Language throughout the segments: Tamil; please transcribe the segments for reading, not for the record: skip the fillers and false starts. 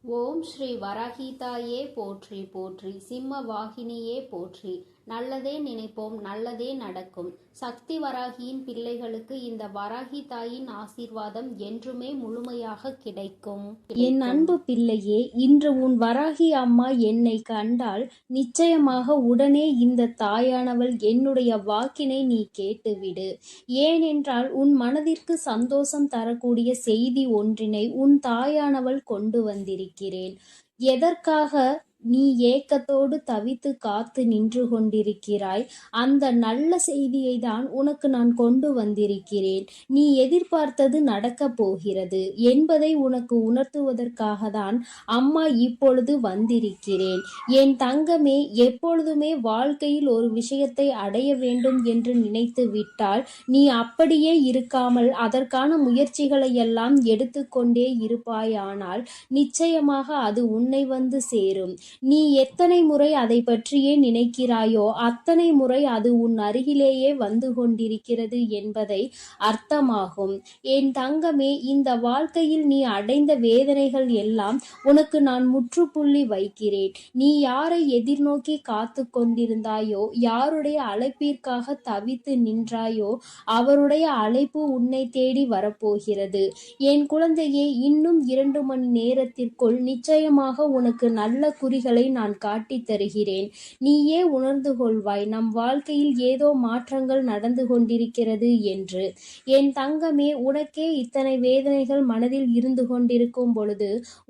ஓம் ஸ்ரீ வராகிதாயே போற்றி போற்றி, சிம்ம வாகினியே போற்றி. நல்லதே நினைப்போம், நல்லதே நடக்கும். சக்தி வராகியின் பிள்ளைகளுக்கு இந்த வராகி தாயின் ஆசீர்வாதம் என்றுமே முழுமையாக கிடைக்கும். என் அன்பு பிள்ளையே, இன்று உன் வராகி அம்மா என்னை கண்டால் நிச்சயமாக உடனே இந்த தாயானவள் என்னுடைய வாக்கினை நீ கேட்டுவிடு. ஏனென்றால் உன் மனதிற்கு சந்தோஷம் தரக்கூடிய செய்தி ஒன்றினை உன் தாயானவள் கொண்டு வந்திருக்கிறேன். எதற்காக நீ ஏக்கத்தோடு தவித்து காத்து நின்று கொண்டிருக்கிறாய்? அந்த நல்ல செய்தியை தான் உனக்கு நான் கொண்டு வந்திருக்கிறேன். நீ எதிர்பார்த்தது நடக்கப் போகிறது என்பதை உனக்கு உணர்த்துவதற்காக தான் அம்மா இப்பொழுது வந்திருக்கிறேன். என் தங்கமே, எப்பொழுதுமே வாழ்க்கையில் ஒரு விஷயத்தை அடைய வேண்டும் என்று நினைத்து விட்டால் நீ அப்படியே இருக்காமல் அதற்கான முயற்சிகளை எல்லாம் எடுத்துக்கொண்டே இருப்பாயானால் நிச்சயமாக அது உன்னை வந்து சேரும். நீ எத்தனை முறை அதை பற்றியே நினைக்கிறாயோ அத்தனை முறை அது உன் அருகிலேயே வந்து கொண்டிருக்கிறது என்பதை அர்த்தமாகும். என் தங்கமே, இந்த வாழ்க்கையில் நீ அடைந்த வேதனைகள் எல்லாம் உனக்கு நான் முற்றுப்புள்ளி வைக்கிறேன். நீ யாரை எதிர்நோக்கி காத்து கொண்டிருந்தாயோ, யாருடைய அழைப்பிற்காக தவித்து நின்றாயோ, அவருடைய அழைப்பு உன்னை தேடி வரப்போகிறது. என் குழந்தையே, இன்னும் 2 மணி நேரத்திற்குள் நிச்சயமாக உனக்கு நல்ல குறிகளை நான் காட்டித் தருகிறேன். நீயே உணர்ந்து கொள்வாய் நம் வாழ்க்கையில் ஏதோ மாற்றங்கள் நடந்து கொண்டிருக்கிறது என்று. என் தங்கமே, உனக்கே இத்தனை வேதனைகள் மனதில் இருந்து கொண்டிருக்கும் பொழுது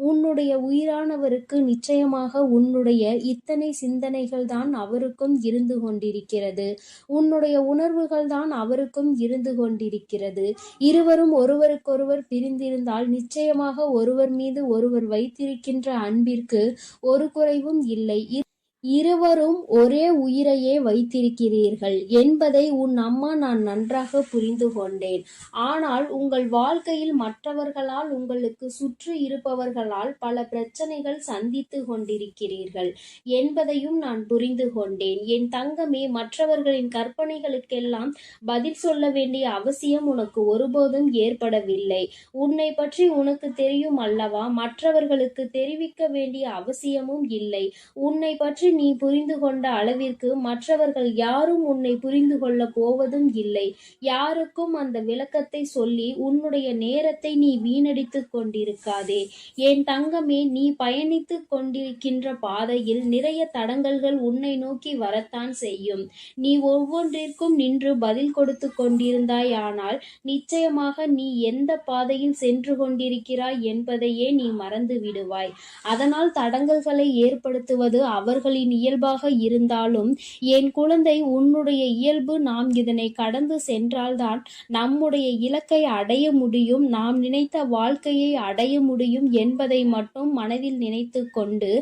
உன்னுடைய உயிரானவருக்கு நிச்சயமாக உன்னுடைய இத்தனை சிந்தனைகள் தான் அவருக்கும் இருந்து கொண்டிருக்கிறது. உன்னுடைய உணர்வுகள் தான் அவருக்கும் இருந்து கொண்டிருக்கிறது. இருவரும் ஒருவருக்கொருவர் பிரிந்திருந்தால் நிச்சயமாக ஒருவர் மீது ஒருவர் வைத்திருக்கின்ற அன்பிற்கு ஒரு குறைவும் இல்லை. இருவரும் ஒரே உயிரையே வைத்திருக்கிறீர்கள் என்பதை உன் அம்மா நான் நன்றாக புரிந்து கொண்டேன். ஆனால் உங்கள் வாழ்க்கையில் மற்றவர்களால், உங்களுக்கு சுற்றி இருப்பவர்களால் பல பிரச்சனைகள் சந்தித்து கொண்டிருக்கிறீர்கள் என்பதையும் நான் புரிந்து கொண்டேன். என் தங்கமே, மற்றவர்களின் கற்பனைகளுக்கெல்லாம் பதில் சொல்ல வேண்டிய அவசியம் உனக்கு ஒருபோதும் ஏற்படவில்லை. உன்னை பற்றி உனக்கு தெரியும் அல்லவா? மற்றவர்களுக்கு தெரிவிக்க வேண்டிய அவசியமும் இல்லை. உன்னை பற்றி நீ புரிந்து கொண்ட அளவிற்கு மற்றவர்கள் யாரும் உன்னை புரிந்து கொள்ள போவதும் இல்லை. யாருக்கும் அந்த விளக்கத்தை சொல்லி உன்னுடைய நேரத்தை நீ வீணடித்துக் கொண்டிருக்காதே. என் தங்கமே, நீ பயணித்துக் கொண்டிருக்கின்ற பாதையில் நிறைய தடங்கல்கள் உன்னை நோக்கி வரத்தான் செய்யும். நீ ஒவ்வொன்றிற்கும் நின்று பதில் கொடுத்து கொண்டிருந்தாய். ஆனால் நிச்சயமாக நீ எந்த பாதையில் சென்று கொண்டிருக்கிறாய் என்பதையே நீ மறந்து விடுவாய். அதனால் தடங்கல்களை ஏற்படுத்துவது அவர்களின் இயல்பாக இருந்தாலும் என் குழந்தை, உன்னுடைய இயல்பு நாம் இதனை கடந்து சென்றால்தான் நம்முடைய இலக்கை அடைய முடியும், நாம் நினைத்த வாழ்க்கையை அடைய முடியும் என்பதை மட்டும் மனதில் நினைத்து கொண்டு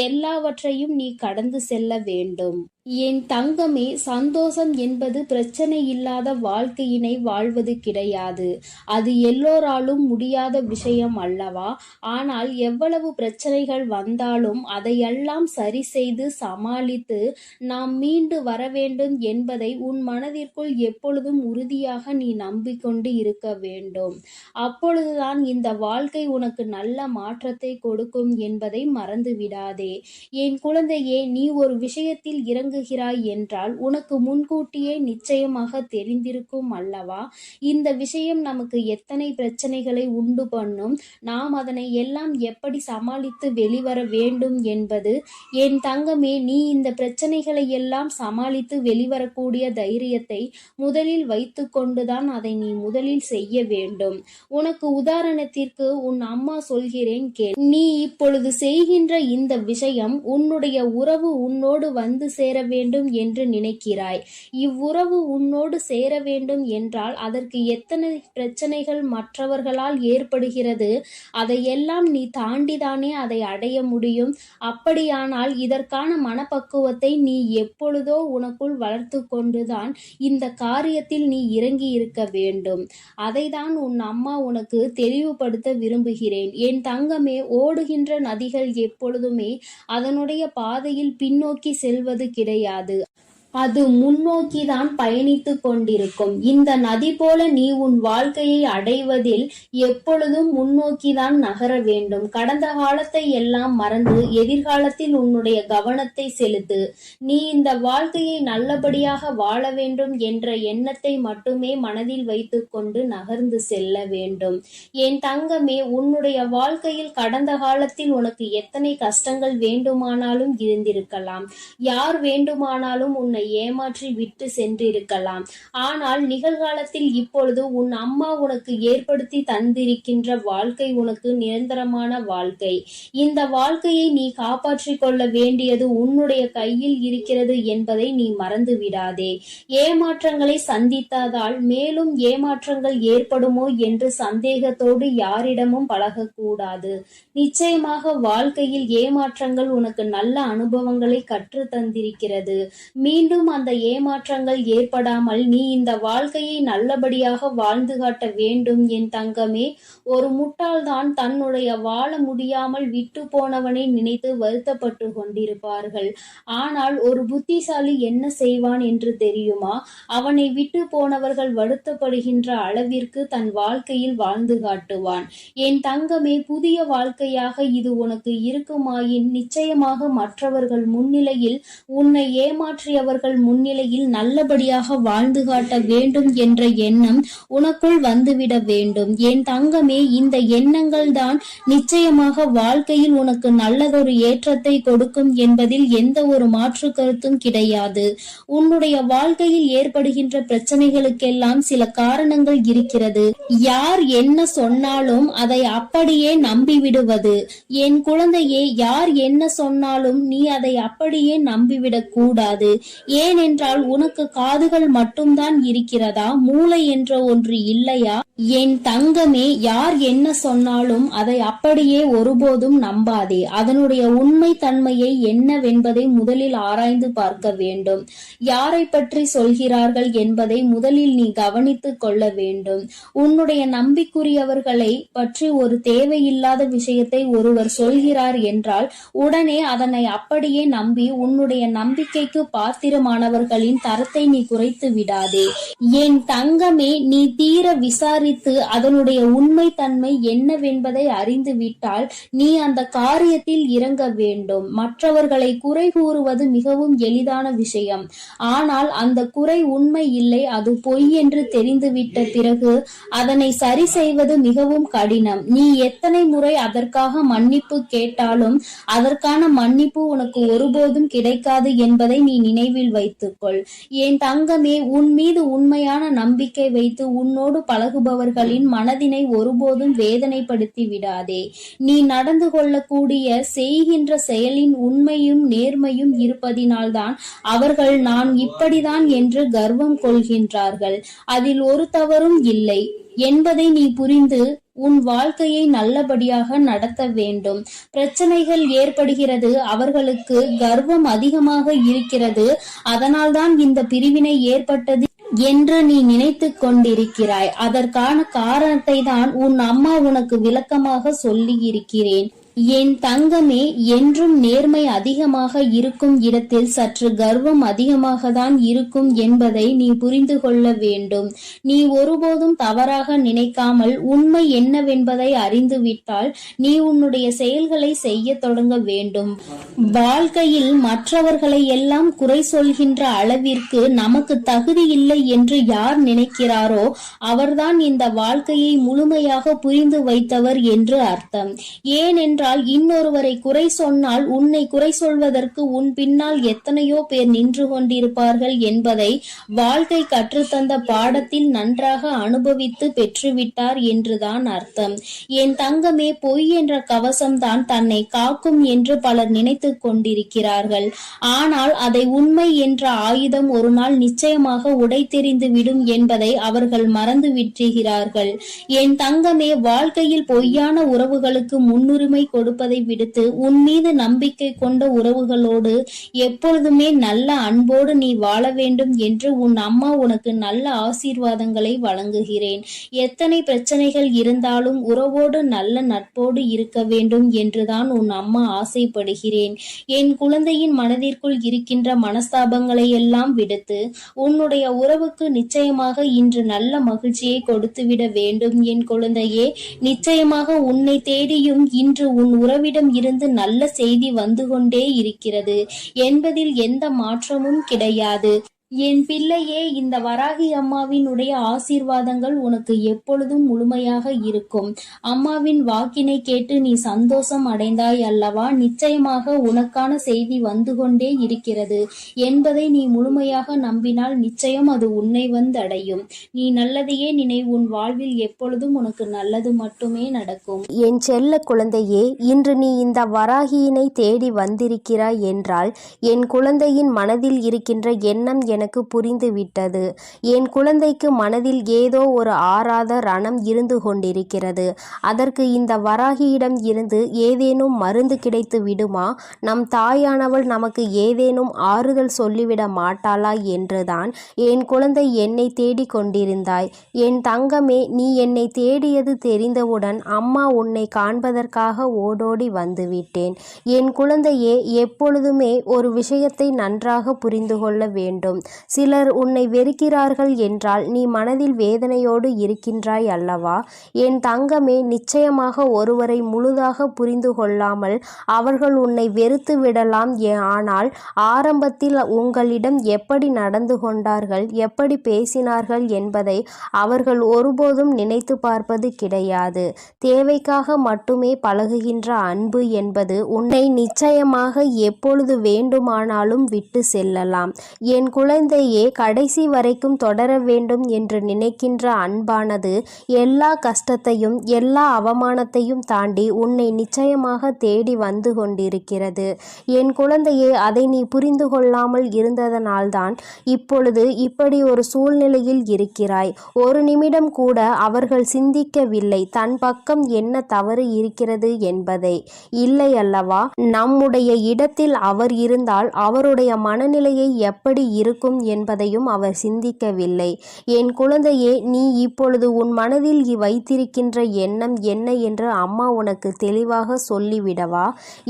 எல்லாவற்றையும் நீ கடந்து செல்ல வேண்டும். என் தங்கமே, சந்தோஷம் என்பது பிரச்சனை இல்லாத வாழ்க்கையினை வாழ்வது கிடையாது. அது எல்லோராலும் முடியாத விஷயம் அல்லவா? ஆனால் எவ்வளவு பிரச்சனைகள் வந்தாலும் அதையெல்லாம் சரி செய்து சமாளித்து நாம் மீண்டு வர வேண்டும் என்பதை உன் மனதிற்குள் எப்பொழுதும் உறுதியாக நீ நம்பிக்கொண்டு இருக்க வேண்டும். அப்பொழுதுதான் இந்த வாழ்க்கை உனக்கு நல்ல மாற்றத்தை கொடுக்கும் என்பதை மறந்து விடாதே. என் குழந்தையே, நீ ஒரு விஷயத்தில் இறங்குகிறாய் என்றால் உனக்கு முன்கூட்டியே நிச்சயமாக தெரிந்திருக்கும் அல்லவா? இந்த விஷயம் நமக்கு எத்தனை பிரச்சனைகளை உண்டு பண்ணும், நாம் அதனை எல்லாம் எப்படி சமாளித்து வெளிவர வேண்டும் என்பது. என் தங்கமே, நீ இந்த பிரச்சனைகளை எல்லாம் சமாளித்து வெளிவரக்கூடிய தைரியத்தை முதலில் வைத்து கொண்டுதான் அதை நீ முதலில் செய்ய வேண்டும். உனக்கு உதாரணத்திற்கு உன் அம்மா சொல்கிறேன் கேள். நீ இப்பொழுது செய்கின்ற இந்த விஷயம் உன்னுடைய உறவு உன்னோடு வந்து சேர வேண்டும் என்று நினைக்கிறாய். இவ்வுறவு உன்னோடு சேர வேண்டும் என்றால் அதற்கு எத்தனை பிரச்சனைகள் மற்றவர்களால் ஏற்படுகிறது, அதையெல்லாம் நீ தாண்டிதானே அதை அடைய முடியும். அப்படியானால் இதற்கான மனப்பக்குவத்தை நீ எப்பொழுதோ உனக்குள் வளர்த்து கொண்டுதான் இந்த காரியத்தில் நீ இறங்கி இருக்க வேண்டும். அதைதான் உன் அம்மா உனக்கு தெளிவுபடுத்த விரும்புகிறேன். என் தங்கமே, ஓடுகின்ற நதிகள் எப்பொழுதுமே அதனுடைய பாதையில் பின்னோக்கி செல்வது கிடையாது. அது முன்னோக்கிதான் பயணித்துக் கொண்டிருக்கும். இந்த நதி போல நீ உன் வாழ்க்கையை அடைவதில் எப்பொழுதும் முன்னோக்கிதான் நகர வேண்டும். கடந்த காலத்தை எல்லாம் மறந்து எதிர்காலத்தில் உன்னுடைய கவனத்தை செலுத்து. நீ இந்த வாழ்க்கையை நல்லபடியாக வாழ வேண்டும் என்ற எண்ணத்தை மட்டுமே மனதில் வைத்துக் கொண்டு நகர்ந்து செல்ல வேண்டும். என் தங்கமே, உன்னுடைய வாழ்க்கையில் கடந்த காலத்தில் உனக்கு எத்தனை கஷ்டங்கள் வேண்டுமானாலும் இருந்திருக்கலாம். யார் வேண்டுமானாலும் உன்னை ஏமாற்றி விட்டு சென்றிருக்கலாம். ஆனால் நிகழ்காலத்தில் இப்பொழுது உன் அம்மா உனக்கு ஏற்படுத்தி தந்திருக்கின்ற வாழ்க்கை உனக்கு நிரந்தரமான வாழ்க்கை. இந்த வாழ்க்கையை நீ காப்பாற்றிக் கொள்ள வேண்டியது உன்னுடைய கையில் இருக்கிறது என்பதை நீ மறந்து விடாதே. ஏமாற்றங்களை சந்தித்ததால் மேலும் ஏமாற்றங்கள் ஏற்படுமோ என்று சந்தேகத்தோடு யாரிடமும் பழகக்கூடாது. நிச்சயமாக வாழ்க்கையில் ஏமாற்றங்கள் உனக்கு நல்ல அனுபவங்களை கற்று தந்திருக்கிறது. மீண்டும் அந்த ஏமாற்றங்கள் ஏற்படாமல் நீ இந்த வாழ்க்கையை நல்லபடியாக வாழ்ந்து காட்ட வேண்டும். என் தங்கமே, ஒரு முட்டாள்தான் தன்னுடைய வாழ முடியாமல் விட்டு போனவனை நினைத்து வருத்தப்பட்டு கொண்டிருப்பார்கள். ஆனால் ஒரு புத்திசாலி என்ன செய்வான் என்று தெரியுமா? அவனை விட்டு போனவர்கள் வருத்தப்படுகின்ற அளவிற்கு தன் வாழ்க்கையில் வாழ்ந்து காட்டுவான். என் தங்கமே, புதிய வாழ்க்கையாக இது உனக்கு இருக்குமாயின் நிச்சயமாக மற்றவர்கள் முன்னிலையில், உன்னை ஏமாற்றியவர்கள் முன்னிலையில் நல்லபடியாக வாழ்ந்து காட்ட வேண்டும் என்ற எண்ணம் உனக்குள் வந்துவிட வேண்டும். என் தங்கமே, இந்த எண்ணங்கள் தான் நிச்சயமாக வாழ்க்கையில் உனக்கு நல்லதொரு ஏற்றத்தை கொடுக்கும் என்பதில் எந்த ஒரு மாற்று கருத்தும் கிடையாது. உன்னுடைய வாழ்க்கையில் ஏற்படுகின்ற பிரச்சனைகளுக்கெல்லாம் சில காரணங்கள் இருக்கிறது. யார் என்ன சொன்னாலும் அதை அப்படியே நம்பிவிடுவது. என் குழந்தையே, யார் என்ன சொன்னாலும் நீ அதை அப்படியே நம்பிவிடக் கூடாது. ஏனென்றால் உனக்கு காதுகள் மட்டும்தான் இருக்கிறதா? மூளை என்ற ஒன்று இல்லையா? என் தங்கமே, யார் என்ன சொன்னாலும் அதை அப்படியே ஒருபோதும் நம்பாதே. அதனுடைய உண்மை தன்மையை என்னவென்பதை முதலில் ஆராய்ந்து பார்க்க வேண்டும். யாரை பற்றி சொல்கிறார்கள் என்பதை முதலில் நீ கவனித்துக் கொள்ள வேண்டும். உன்னுடைய நம்பிக்குரியவர்களை பற்றி ஒரு தேவையில்லாத விஷயத்தை ஒருவர் சொல்கிறார் என்றால் உடனே அதனை அப்படியே நம்பி உன்னுடைய நம்பிக்கைக்கு பாத்திரமானவர்களின் தரத்தை நீ குறைத்து விடாதே. என் தங்கமே, நீ தீர விசாரித்து அதனுடைய உண்மை தன்மை என்னவென்பதை அறிந்து விட்டால் நீ அந்த காரியத்தில் இறங்க வேண்டும். மற்றவர்களை குறை கூறுவது மிகவும் எளிதான விஷயம். ஆனால் அந்த குறை உண்மை இல்லை, அது பொய் என்று தெரிந்துவிட்ட பிறகு அதனை சரி செய்வது மிகவும் கடினம். நீ எத்தனை முறை அதற்காக மன்னிப்பு கேட்டாலும் அதற்கான மன்னிப்பு உனக்கு ஒருபோதும் கிடைக்காது என்பதை நீ நினைவில் வைத்துக்கொள். என் தங்கமே, உன் மீது உண்மையான நம்பிக்கை வைத்து உன்னோடு பழகுபவர்களின் மனதினை ஒருபோதும் வேதனைப்படுத்தி விடாதே. நீ நடந்து கொள்ளக்கூடிய செய்கின்ற செயலின் உண்மையும் நேர்மையும் இருப்பதினால்தான் அவர்கள் நான் இப்படிதான் என்று கர்வம் கொள்கின்றார்கள். அதில் ஒரு தவறும் இல்லை என்பதை நீ புரிந்து உன் வாழ்க்கையை நல்லபடியாக நடத்த வேண்டும். பிரச்சனைகள் ஏற்படுகிறது, அவர்களுக்கு கர்வம் அதிகமாக இருக்கிறது, அதனால்தான் இந்த பிரிவினை ஏற்பட்டது என்று நீ நினைத்து கொண்டிருக்கிறாய். அதற்கான காரணத்தை தான் உன் அம்மா உனக்கு விளக்கமாக சொல்லி இருக்கிறேன். என் தங்கமே, என்றும் நேர்மை அதிகமாக இருக்கும் இடத்தில் சற்று கர்வம் அதிகமாக தான் இருக்கும் என்பதை நீ புரிந்து கொள்ள வேண்டும். நீ ஒருபோதும் தவறாக நினைக்காமல் உண்மை என்னவென்பதை அறிந்துவிட்டால் நீ உன்னுடைய செயல்களை செய்ய தொடங்க வேண்டும். வாழ்க்கையில் மற்றவர்களை எல்லாம் குறை சொல்கின்ற அளவிற்கு நமக்கு தகுதி இல்லை என்று யார் நினைக்கிறாரோ அவர்தான் இந்த வாழ்க்கையை முழுமையாக புரிந்து வைத்தவர் என்று அர்த்தம். ஏனென்றால் இன்னொருவரை குறை சொன்னால் உன்னை குறை சொல்வதற்கு உன் பின்னால் எத்தனையோ பேர் நின்று கொண்டிருப்பார்கள் என்பதை வாழ்க்கை கற்றுத்தந்த பாடத்தில் நன்றாக அனுபவித்து பெற்றுவிட்டார் என்றுதான் அர்த்தம். என் தங்கமே, பொய் என்ற கவசம்தான் தன்னை காக்கும் என்று பலர் நினைத்து கொண்டிருக்கிறார்கள். ஆனால் அதை உண்மை என்ற ஆயுதம் ஒரு நாள் நிச்சயமாக உடைத்தெறிந்து விடும் என்பதை அவர்கள் மறந்து விட்டுகிறார்கள். என் தங்கமே, வாழ்க்கையில் பொய்யான உறவுகளுக்கு முன்னுரிமை கொடுப்பதை விடுத்து உன் மீது நம்பிக்கை கொண்ட உறவுகளோடு எப்பொழுதுமே நல்ல அன்போடு நீ வாழ வேண்டும் என்று உன் அம்மா உனக்கு நல்ல ஆசீர்வாதங்களை வழங்குகிறேன். எத்தனை பிரச்சனைகள் இருந்தாலும் உறவோடு நல்ல நட்போடு இருக்க வேண்டும் என்றுதான் உன் அம்மா ஆசைப்படுகிறேன். என் குழந்தையின் மனதிற்குள் இருக்கின்ற மனஸ்தாபங்களை எல்லாம் விடுத்து உன்னுடைய உறவுக்கு நிச்சயமாக இன்று நல்ல மகிழ்ச்சியை கொடுத்துவிட வேண்டும். என் குழந்தையே, நிச்சயமாக உன்னை தேடியும் இன்று உன் உறவிடம் இருந்து நல்ல செய்தி வந்து கொண்டே இருக்கிறது என்பதில் எந்த மாற்றமும் கிடையாது. என் பிள்ளையே, இந்த வராகி அம்மாவினுடைய ஆசீர்வாதங்கள் உனக்கு எப்பொழுதும் முழுமையாக இருக்கும். அம்மாவின் வாக்கினை கேட்டு நீ சந்தோஷம் அடைந்தாய் அல்லவா? நிச்சயமாக உனக்கான செய்தி வந்து கொண்டே இருக்கிறது என்பதை நீ முழுமையாக நம்பினால் நிச்சயம் அது உன்னை வந்தடையும். நீ நல்லதையே நினை. உன் வாழ்வில் எப்பொழுதும் உனக்கு நல்லது மட்டுமே நடக்கும். என் செல்ல குழந்தையே, இன்று நீ இந்த வராகியினை தேடி வந்திருக்கிறாய் என்றால் என் குழந்தையின் மனதில் இருக்கின்ற எண்ணம் எனக்கு புரிந்துவிட்டது. என் குழந்தைக்கு மனதில் ஏதோ ஒரு ஆறாத ரணம் இருந்து கொண்டிருக்கிறது. அதற்கு இந்த வராகியிடம் இருந்து ஏதேனும் மருந்து கிடைத்து விடுமா? நம் தாயானவள் நமக்கு ஏதேனும் ஆறுதல் சொல்லிவிட மாட்டாளா என்றுதான் என் குழந்தை என்னை தேடி கொண்டிருந்தாய். என் தங்கமே, நீ என்னை தேடியது தெரிந்தவுடன் அம்மா உன்னை காண்பதற்காக ஓடோடி வந்துவிட்டேன். என் குழந்தையே, எப்பொழுதுமே ஒரு விஷயத்தை நன்றாக புரிந்து கொள்ள வேண்டும். சிலர் உன்னை வெறுக்கிறார்கள் என்றால் நீ மனதில் வேதனையோடு இருக்கின்றாய் அல்லவா? என் தங்கமே, நிச்சயமாக ஒருவரை முழுதாக புரிந்து கொள்ளாமல் அவர்கள் உன்னை வெறுத்து விடலாம். ஆனால் ஆரம்பத்தில் உங்களிடம் எப்படி நடந்து கொண்டார்கள், எப்படி பேசினார்கள் என்பதை அவர்கள் ஒருபோதும் நினைத்து பார்ப்பது கிடையாது. தேவைக்காக மட்டுமே பழகுகின்ற அன்பு என்பது உன்னை நிச்சயமாக எப்பொழுது வேண்டுமானாலும் விட்டு செல்லலாம். என் குழந்தையே, கடைசி வரைக்கும் தொடர வேண்டும் என்று நினைக்கின்ற அன்பானது எல்லா கஷ்டத்தையும் எல்லா அவமானத்தையும் தாண்டி உன்னை நிச்சயமாக தேடி வந்து கொண்டிருக்கிறது. என் குழந்தையே, அதை நீ புரிந்து கொள்ளாமல் இருந்ததனால்தான் இப்பொழுது இப்படி ஒரு சூழ்நிலையில் இருக்கிறாய். ஒரு நிமிடம் கூட அவர்கள் சிந்திக்கவில்லை தன் பக்கம் என்ன தவறு இருக்கிறது என்பதை. இல்லை அல்லவா? நம்முடைய இடத்தில் அவர் இருந்தால் அவருடைய மனநிலையை எப்படி இருக்கும் என்பதையும் அவர் சிந்திக்கவில்லை. என் குழந்தையே, நீ இப்பொழுது உன் மனதில் வைத்திருக்கின்ற எண்ணம் என்ன என்று அம்மா உனக்கு தெளிவாக சொல்லிவிடவா?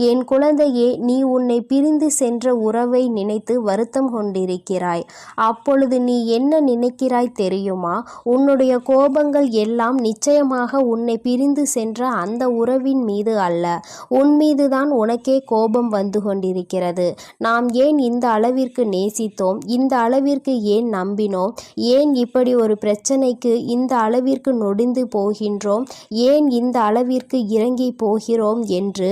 என் குழந்தையே, நீ உன்னை பிரிந்து சென்ற உறவை நினைத்து வருத்தம் கொண்டிருக்கிறாய். அப்பொழுது நீ என்ன நினைக்கிறாய் தெரியுமா? உன்னுடைய கோபங்கள் எல்லாம் நிச்சயமாக உன்னை பிரிந்து சென்ற அந்த உறவின் மீது அல்ல, உன் மீதுதான் உனக்கே கோபம் வந்து கொண்டிருக்கிறது. நாம் ஏன் இந்த அளவிற்கு நேசித்தோம், இந்த அளவிற்கு ஏன் நம்பினோம், ஏன் இப்படி ஒரு பிரச்சனைக்கு இந்த அளவிற்கு நொடிந்து போகின்றோம், ஏன் இந்த அளவிற்கு இறங்கி போகிறோம் என்று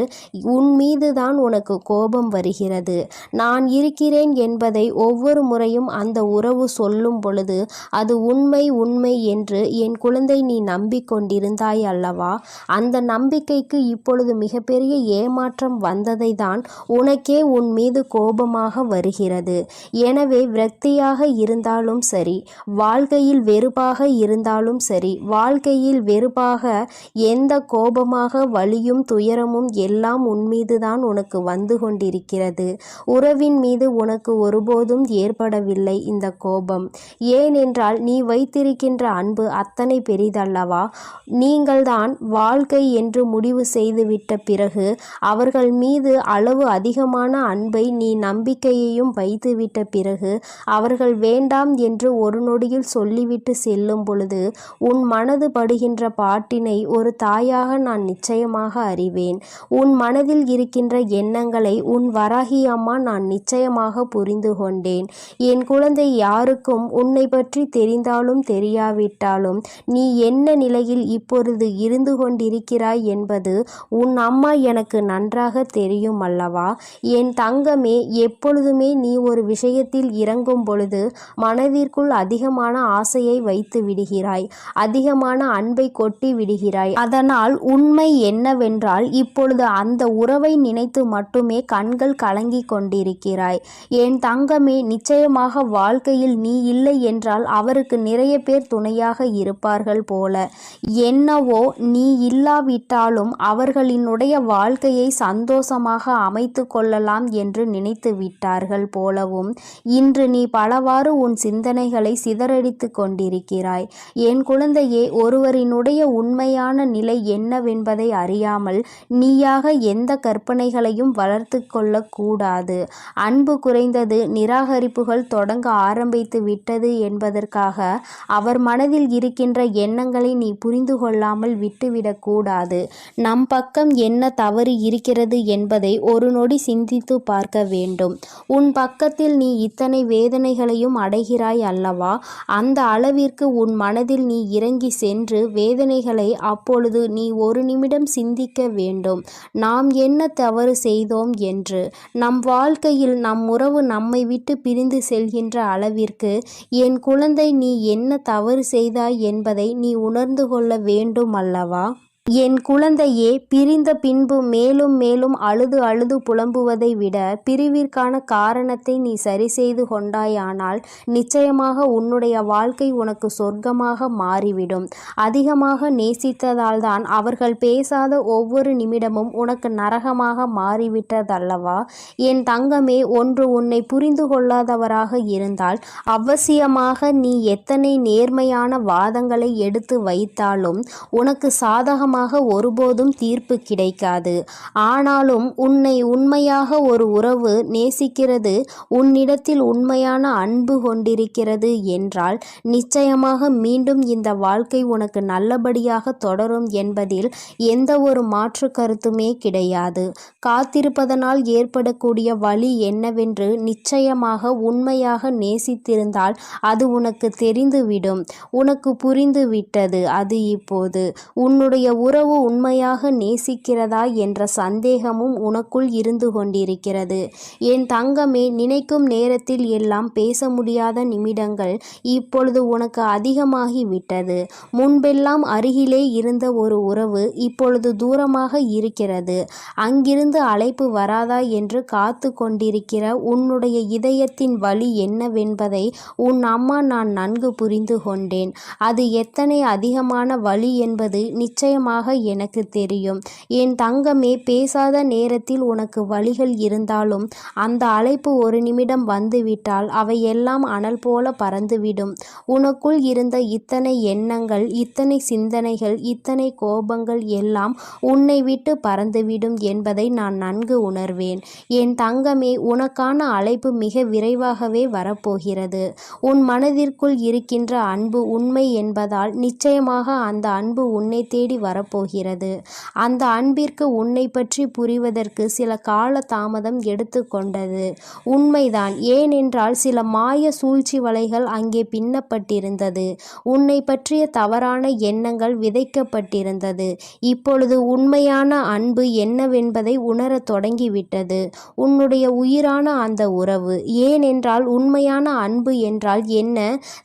உன் மீதுதான் உனக்கு கோபம் வருகிறது. நான் இருக்கிறேன் என்பதை ஒவ்வொரு முறையும் அந்த உறவு சொல்லும் பொழுது அது உண்மை உண்மை என்று என் குழந்தை நீ நம்பிக்கொண்டிருந்தாய் அல்லவா? அந்த நம்பிக்கைக்கு இப்பொழுது மிகப்பெரிய ஏமாற்றம் வந்ததை தான் உனக்கே உன் மீது கோபமாக வருகிறது. எனவே விரக்தியாக இருந்தாலும் சரி, வாழ்க்கையில் வெறுப்பாக இருந்தாலும் சரி, வாழ்க்கையில் வெறுப்பாக எந்த கோபமாக வலியும் துயரமும் எல்லாம் உன்மீதுதான் உனக்கு வந்து கொண்டிருக்கிறது. உறவின் மீது உனக்கு ஒருபோதும் ஏற்படவில்லை இந்த கோபம். ஏனென்றால் நீ வைத்திருக்கின்ற அன்பு அத்தனை பெரிதல்லவா? நீங்கள்தான் வாழ்க்கை என்று முடிவு செய்துவிட்ட பிறகு அவர்கள் மீது அளவு அதிகமான அன்பை நீ நம்பிக்கையையும் வைத்துவிட்ட பிறகு அவர்கள் வேண்டாம் என்று ஒரு நொடியில் சொல்லிவிட்டு செல்லும் பொழுது உன் மனது படுகின்ற பாட்டினை ஒரு தாயாக நான் நிச்சயமாக அறிவேன். உன் மனதில் இருக்கின்ற எண்ணங்களை உன் வராகி அம்மா நான் நிச்சயமாக புரிந்து கொண்டேன். என் குழந்தை, யாருக்கும் உன்னை பற்றி தெரிந்தாலும் தெரியாவிட்டாலும் நீ என்ன நிலையில் இப்பொழுது இருந்து கொண்டிருக்கிறாய் என்பது உன் அம்மா எனக்கு நன்றாக தெரியும் அல்லவா? என் தங்கமே, எப்பொழுதுமே நீ ஒரு விஷயத்தில் இறங்க தொடங்கும் பொழுது மனதிற்குள் அதிகமான ஆசையை வைத்து விடுகிறாய், அதிகமான அன்பை கொட்டி விடுகிறாய். அதனால் உண்மை என்னவென்றால் இப்பொழுது அந்த உறவை நினைத்து மட்டுமே கண்கள் கலங்கி கொண்டிருக்கிறாய். என் தங்கமே, நிச்சயமாக வாழ்க்கையில் நீ இல்லை என்றால் அவருக்கு நிறைய பேர் துணையாக இருப்பார்கள் போல. என்னவோ நீ இல்லாவிட்டாலும் அவர்களினுடைய வாழ்க்கையை சந்தோஷமாக அமைத்து கொள்ளலாம் என்று நினைத்து விட்டார்கள் போலவும் இன்று நீ பலவாறு உன் சிந்தனைகளை சிதறடித்து கொண்டிருக்கிறாய். என் குழந்தையே, ஒருவரினுடைய உண்மையான நிலை என்னவென்பதை அறியாமல் நீயாக எந்த கற்பனைகளையும் வளர்த்து கொள்ளக்கூடாது. அன்பு குறைந்தது, நிராகரிப்புகள் தொடங்க ஆரம்பித்து விட்டது என்பதற்காக அவர் மனதில் இருக்கின்ற எண்ணங்களை நீ புரிந்து கொள்ளாமல் விட்டுவிடக்கூடாது. நம் பக்கம் என்ன தவறு இருக்கிறது என்பதை ஒரு நொடி சிந்தித்து பார்க்க வேண்டும். உன் பக்கத்தில் நீ இத்தனை வேதனைகளையும் அடைகிறாய் அல்லவா? அந்த அளவிற்கு உன் மனதில் நீ இறங்கி சென்று வேதனைகளை அப்பொழுது நீ ஒரு நிமிடம் சிந்திக்க வேண்டும். நாம் என்ன தவறு செய்தோம் என்று. நம் வாழ்க்கையில் நம் உறவு நம்மை விட்டு பிரிந்து செல்கின்ற அளவிற்கு என் குழந்தை நீ என்ன தவறு செய்தாய் என்பதை நீ உணர்ந்து கொள்ள வேண்டும் அல்லவா? என் குழந்தையே, பிரிந்த பின்பு மேலும் மேலும் அழுது அழுது புலம்புவதை விட பிரிவிற்கான காரணத்தை நீ சரி செய்து கொண்டாயானால் நிச்சயமாக உன்னுடைய வாழ்க்கை உனக்கு சொர்க்கமாக மாறிவிடும். அதிகமாக நேசித்ததால் தான் அவர்கள் பேசாத ஒவ்வொரு நிமிடமும் உனக்கு நரகமாக மாறிவிட்டதல்லவா? என் தங்கமே, ஒன்று உன்னை புரிந்து கொள்ளாதவராக இருந்தால் அவசியமாக நீ எத்தனை நேர்மையான வாதங்களை எடுத்து வைத்தாலும் உனக்கு சாதகமாக ஒருபோதும் தீர்ப்பு கிடைக்காது. ஆனாலும் உன்னை உண்மையாக ஒரு உறவு நேசிக்கிறது, உன்னிடத்தில் உண்மையான அன்பு கொண்டிருக்கிறது என்றால் நிச்சயமாக மீண்டும் இந்த வாழ்க்கை உனக்கு நல்லபடியாக தொடரும் என்பதில் எந்த ஒரு மாற்று கருத்துமே கிடையாது. காத்திருப்பதனால் ஏற்படக்கூடிய வலி என்னவென்று நிச்சயமாக உண்மையாக நேசித்திருந்தால் அது உனக்கு தெரிந்துவிடும். உனக்கு புரிந்து விட்டது. அது இப்போது உன்னுடைய உறவு உண்மையாக நேசிக்கிறதா என்ற சந்தேகமும் உனக்குள் இருந்து கொண்டிருக்கிறது. என் தங்கமே, நினைக்கும் நேரத்தில் எல்லாம் பேச முடியாத நிமிடங்கள் இப்பொழுது உனக்கு அதிகமாகி விட்டது. முன்பெல்லாம் அருகிலே இருந்த ஒரு உறவு இப்பொழுது தூரமாக இருக்கிறது. அங்கிருந்து அழைப்பு வராதா என்று காத்து கொண்டிருக்கிற உன்னுடைய இதயத்தின் வலி என்னவென்பதை உன் அம்மா நான் நன்கு புரிந்து கொண்டேன். அது எத்தனை அதிகமான வலி என்பது நிச்சயமாக எனக்கு தெரியும். என் தங்கமே, பேசாத நேரத்தில் உனக்கு வலிகள் இருந்தாலும் அந்த அழைப்பு ஒரு நிமிடம் வந்துவிட்டால் அவையெல்லாம் அனல் போல பறந்துவிடும். உனக்குள் இருந்த இத்தனை எண்ணங்கள், இத்தனை சிந்தனைகள், இத்தனை கோபங்கள் எல்லாம் உன்னை விட்டு பறந்துவிடும் என்பதை நான் நன்கு உணர்வேன். என் தங்கமே, உனக்கான அழைப்பு மிக விரைவாகவே வரப்போகிறது. உன் மனதிற்குள் இருக்கின்ற அன்பு உண்மை என்பதால் நிச்சயமாக அந்த அன்பு உன்னை தேடி வரப்போகிறது. அந்த அன்பிற்கு உன்னை பற்றி புரிவதற்கு சில கால தாமதம் எடுத்துக்கொண்டது. உண்மைதான். ஏனென்றால் சில மாய சூழ்ச்சி வலைகள் அங்கே பின்னப்பட்டிருந்தது. உன்னை பற்றிய தவறான எண்ணங்கள் விதைக்கப்பட்டிருந்தது. இப்பொழுது உண்மையான அன்பு என்னவென்பதை உணரத் தொடங்கிவிட்டது உன்னுடைய உயிரான அந்த உறவு. ஏனென்றால் உண்மையான அன்பு என்றால் என்ன?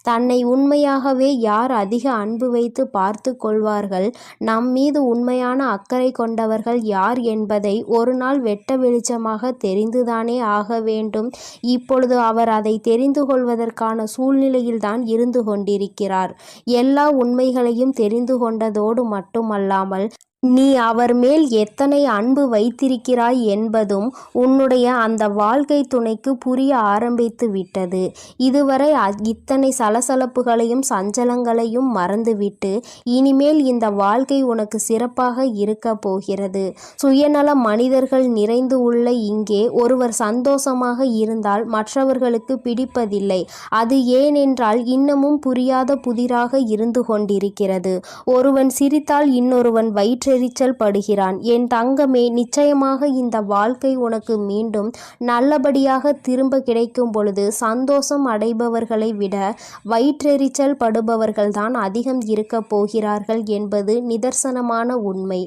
தன்னை உண்மையாகவே யார் அதிக அன்பு வைத்து பார்த்து கொள்வார்கள், நம் மீது உண்மையான அக்கறை கொண்டவர்கள் யார் என்பதை ஒரு நாள் வெட்ட வெளிச்சமாக தெரிந்துதானே ஆக வேண்டும். இப்பொழுது அவர் அதை தெரிந்து கொள்வதற்கான சூழ்நிலையில்தான் இருந்து கொண்டிருக்கிறார். எல்லா உண்மைகளையும் தெரிந்து கொண்டதோடு மட்டுமல்லாமல் நீ அவர் மேல் எத்தனை அன்பு வைத்திருக்கிறாய் என்பதும் உன்னுடைய அந்த வாழ்க்கை துணைக்கு புரிய ஆரம்பித்து விட்டது. இதுவரை இத்தனை சலசலப்புகளையும் சஞ்சலங்களையும் மறந்துவிட்டு இனிமேல் இந்த வாழ்க்கை உனக்கு சிறப்பாக இருக்க போகிறது. சுயநல மனிதர்கள் நிறைந்து உள்ள இங்கே ஒருவர் சந்தோஷமாக இருந்தால் மற்றவர்களுக்கு பிடிப்பதில்லை. அது ஏனென்றால் இன்னமும் புரியாத புதிராக இருந்து கொண்டிருக்கிறது. ஒருவன் சிரித்தால் இன்னொருவன் வயிற்றை வயிற்றெரிச்சல் படுகிறான். என் தங்கமே, நிச்சயமாக இந்த வாழ்க்கை உனக்கு மீண்டும் நல்லபடியாக திரும்ப கிடைக்கும் பொழுது சந்தோஷம் அடைபவர்களை விட வயிற்றெரிச்சல் படுபவர்கள்தான் அதிகம் இருக்க போகிறார்கள் என்பது நிதர்சனமான உண்மை.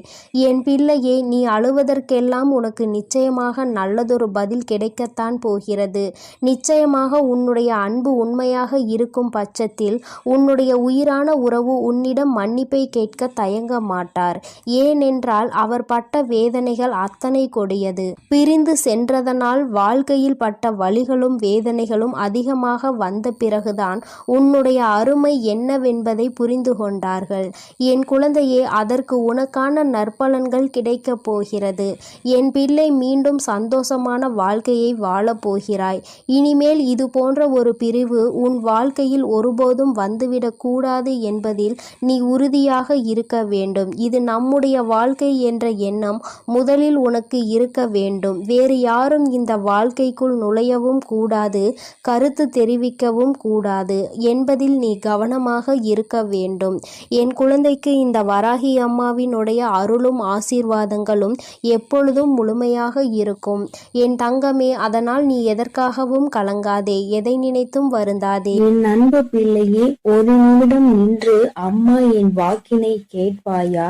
என் பிள்ளையே, நீ அழுவதற்கெல்லாம் உனக்கு நிச்சயமாக நல்லதொரு பதில் கிடைக்கத்தான் போகிறது. நிச்சயமாக உன்னுடைய அன்பு உண்மையாக இருக்கும் பட்சத்தில் உன்னுடைய உயிரான உறவு உன்னிடம் மன்னிப்பை கேட்க தயங்க மாட்டார். ஏனென்றால் அவர் பட்ட வேதனைகள் அத்தனை கொடியது. பிரிந்து சென்றதனால் வாழ்க்கையில் பட்ட வலிகளும் வேதனைகளும் அதிகமாக வந்த பிறகுதான் உன்னுடைய அருமை என்னவென்பதை புரிந்து கொண்டார்கள். என் குழந்தையே, அதற்கு உனக்கான நற்பலன்கள் கிடைக்கப் போகிறது. என் பிள்ளை, மீண்டும் சந்தோஷமான வாழ்க்கையை வாழப் போகிறாய். இனிமேல் இது போன்ற ஒரு பிரிவு உன் வாழ்க்கையில் ஒருபோதும் வந்துவிடக் கூடாது என்பதில் நீ உறுதியாக இருக்க வேண்டும். இது நம்முடைய வாழ்க்கை என்ற எண்ணம் முதலில் உனக்கு இருக்க வேண்டும். வேறு யாரும் இந்த வாழ்க்கைக்குள் நுழையவும் கூடாது, கருத்து தெரிவிக்கவும் கூடாது என்பதில் நீ கவனமாக இருக்க வேண்டும். என் குழந்தைக்கு இந்த வராகி அம்மாவினுடைய அருளும் ஆசீர்வாதங்களும் எப்பொழுதும் முழுமையாக இருக்கும். என் தங்கமே, அதனால் நீ எதற்காகவும் கலங்காதே, எதை நினைத்தும் வருந்தாதே. என் அன்பு பிள்ளையே, ஒரு நிமிடம் நின்று அம்மா என் வாக்கினை கேட்பாயா?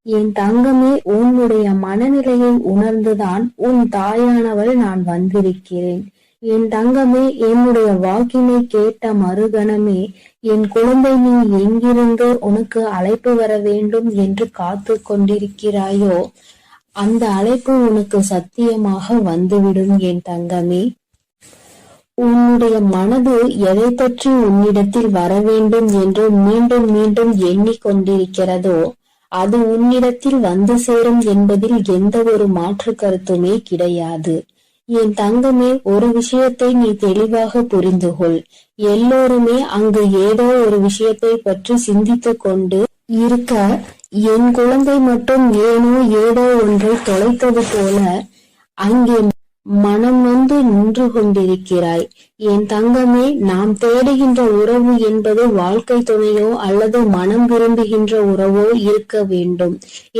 என் தங்கமே, உன்னுடைய மனநிலையை உணர்ந்துதான் உன் தாயானவள் நான் வந்திருக்கிறேன். என் தங்கமே, என்னுடைய வாக்கினை கேட்ட மறுகணமே என் குழந்தை, நீ எங்கிருந்து உனக்கு அழைப்பு வர வேண்டும் என்று காத்து கொண்டிருக்கிறாயோ அந்த அழைப்பு உனக்கு சத்தியமாக வந்துவிடும். என் தங்கமே, உன்னுடைய மனது எதை பற்றி உன்னிடத்தில் வர வேண்டும் என்று மீண்டும் மீண்டும் எண்ணிக்கொண்டிருக்கிறதோ அது உன்னிடத்தில் வந்து சேரும் என்பதில் எந்த ஒரு மாற்று கருத்துமே கிடையாது. என் தங்கமே, ஒரு விஷயத்தை நீ தெளிவாக புரிந்து கொள். எல்லோருமே அங்கு ஏதோ ஒரு விஷயத்தை பற்றி சிந்தித்து கொண்டு இருக்க, என் குழந்தை மட்டும் ஏதோ ஒன்றை தொலைத்தது போல அங்கே மனம் நொந்து நின்று கொண்டிருக்கிறாய். என் தங்கமே, நாம் தேடுகின்ற உறவு என்பது வாழ்க்கை துணையோ அல்லது மனம் விரும்புகின்ற உறவோ இருக்க வேண்டும்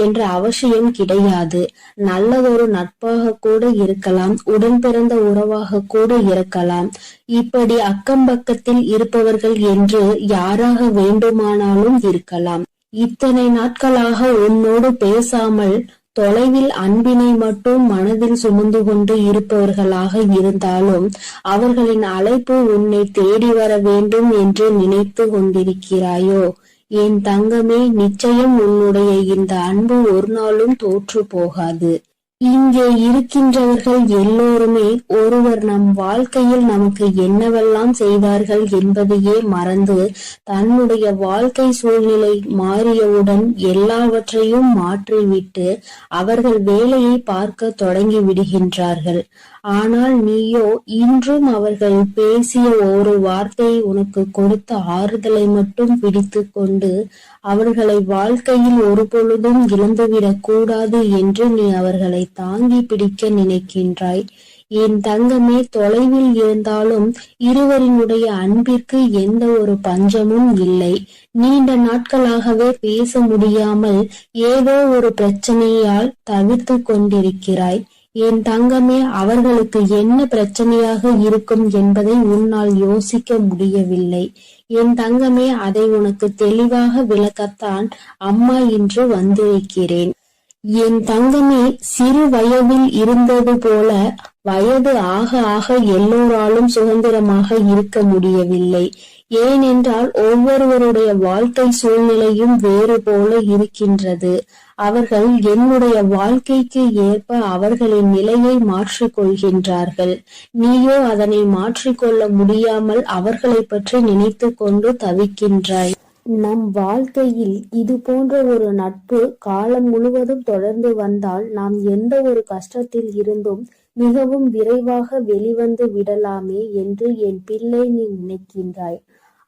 என்ற அவசியம் கிடையாது. நல்லதொரு நட்பாக கூட இருக்கலாம், உடன் பிறந்த உறவாக கூட இருக்கலாம். இப்படி அக்கம் பக்கத்தில் இருப்பவர்கள் என்று யாராக வேண்டுமானாலும் இருக்கலாம். இத்தனை நாட்களாக உன்னோடு பேசாமல் தொலைவில் அன்பினை மட்டும் மனதில் சுமந்து கொண்டு இருப்பவர்களாக இருந்தாலும் அவர்களின் அழைப்பு உன்னை தேடி வர வேண்டும் என்று நினைத்து கொண்டிருக்கிறாயோ? என் தங்கமே, நிச்சயம் உன்னுடைய இந்த அன்பு ஒரு நாளும் தோற்று போகாது. இங்கே இருக்கின்றவர்கள் எல்லோருமே ஒருவர் நம் வாழ்க்கையில் நமக்கு என்னவெல்லாம் செய்தார்கள் என்பதையே மறந்து தன்னுடைய வாழ்க்கை சூழ்நிலை மாறியவுடன் எல்லாவற்றையும் மாற்றிவிட்டு அவர்கள் வேலையை பார்க்க தொடங்கி விடுகின்றார்கள். ஆனால் நீயோ இன்றும் அவர்கள் பேசிய ஒரு வார்த்தையை உனக்கு கொடுத்த ஆறுதலை மட்டும் பிடித்து கொண்டு அவர்களை வாழ்க்கையில் ஒரு பொழுதும் இழந்துவிடக் கூடாது என்று நீ அவர்களை தாங்கி பிடிக்க நினைக்கின்றாய். என் தங்கமே, தொலைவில் இருந்தாலும் இருவரினுடைய அன்பிற்கு எந்த ஒரு பஞ்சமும் இல்லை. நீண்ட நாட்களாகவே பேச முடியாமல் ஏதோ ஒரு பிரச்சனையால் தவிர்த்து கொண்டிருக்கிறாய். என் தங்கமே, அவர்களுக்கு என்ன பிரச்சனையாக இருக்கும் என்பதை உன்னால் யோசிக்க முடியவில்லை. என் தங்கமே, அதை உனக்கு தெளிவாக விளக்கத்தான் அம்மா இன்று வந்திருக்கிறேன். என் தங்கமே, சிறு வயதில் இருந்தது போல வயது ஆக ஆக எல்லோராலும் சுதந்திரமாக இருக்க முடியவில்லை. ஏனென்றால் ஒவ்வொருவருடைய வாழ்க்கை சூழ்நிலையும் வேறு போல இருக்கின்றது. அவர்கள் என்னுடைய வாழ்க்கைக்கு ஏற்ப அவர்களின் நிலையை மாற்றிக் கொள்கின்றார்கள். நீயோ அதனை மாற்றிக்கொள்ள முடியாமல் அவர்களை பற்றி நினைத்து கொண்டு தவிக்கின்றாய். நம் வாழ்க்கையில் இது போன்ற ஒரு நட்பு காலம் முழுவதும் தொடர்ந்து வந்தால் நாம் எந்த ஒரு கஷ்டத்தில் இருந்தும் மிகவும் விரைவாக வெளிவந்து விடலாமே என்று என் பிள்ளை நீ நினைக்கின்றாய்.